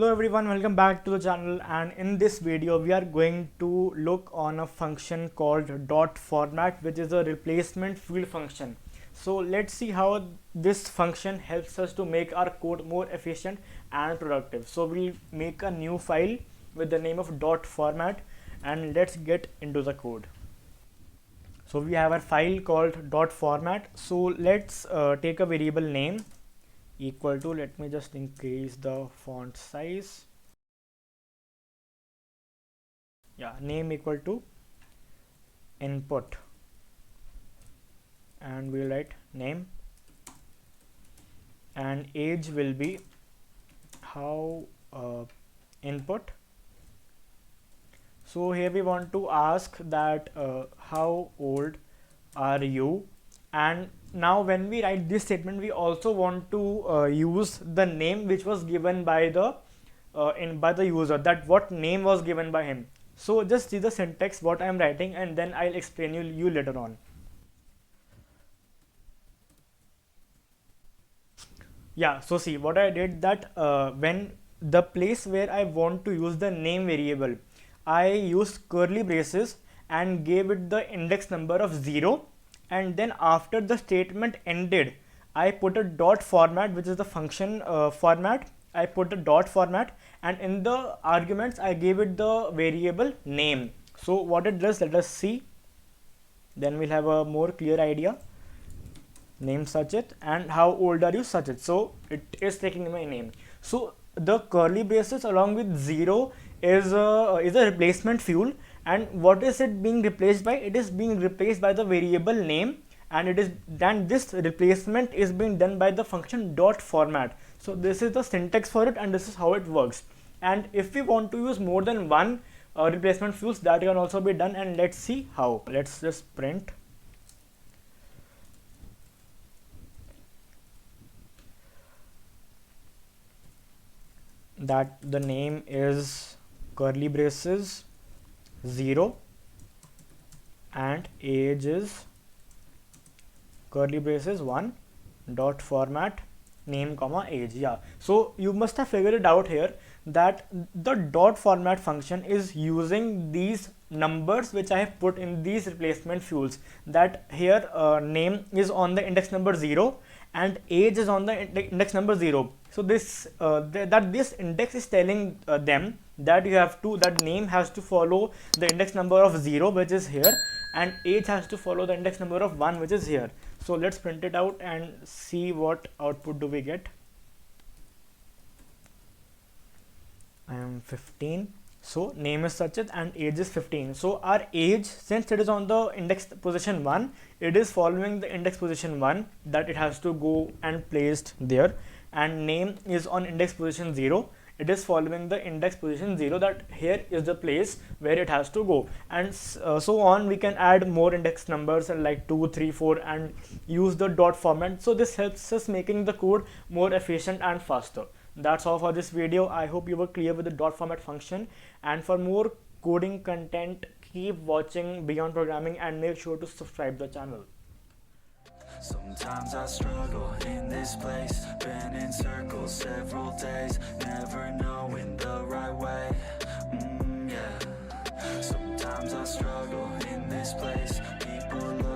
Hello everyone, welcome back to the channel, and in this video we are going to look on a function called dot format, which is a replacement field function. So let's see how this function helps us to make our code more efficient and productive. So we'll make a new file with the name of dot format, and let's get into the code. So we have a file called dot format. So let's take a variable name equal to, let me just increase the font size. Yeah, name equal to input, and we'll write name, and age will be how input. So here we want to ask that how old are you, and now when we write this statement we also want to use the name which was given by the by the user, that what name was given by him. So just see the syntax what I am writing, and then I'll explain you later on. Yeah, so see what I did, that when the place where I want to use the name variable, I used curly braces and gave it the index number of 0, and then after the statement ended I put a dot format, which is the function format. I put the dot format, and in the arguments I gave it the variable name. So what it does, let us see, then we'll have a more clear idea. Name Sachit, and how old are you Sachit. So it is taking my name. So the curly braces along with 0 is a replacement fuel, and what is it being replaced by? It is being replaced by the variable name, and it is then this replacement is being done by the function dot format. So this is the syntax for it, and this is how it works. And if we want to use more than one replacement fuels, that can also be done, and let's see how. Let's just print that the name is curly braces 0 and age is curly braces 1 dot format name comma age. Yeah, so you must have figured it out here that the dot format function is using these numbers which I have put in these replacement fuels, that here name is on the index number 0 and age is on the index number 0. So this that this index is telling them that you have to, that name has to follow the index number of 0, which is here, and age has to follow the index number of 1, which is here. So let's print it out and see what output do we get. I am 15. So name is Sachit and age is 15. So our age, since it is on the index position 1, it is following the index position 1, that it has to go and placed there, and name is on index position 0, it is following the index position 0, that here is the place where it has to go, and so on. We can add more index numbers and like 2, 3, 4 and use the dot format. So this helps us making the code more efficient and faster. That's all for this video. I hope you were clear with the dot format function, and for more coding content keep watching Beyond Programming and make sure to subscribe the channel. Sometimes I struggle in this place, been in circles several days, never knowing the right way, yeah. Sometimes I struggle in this place, people look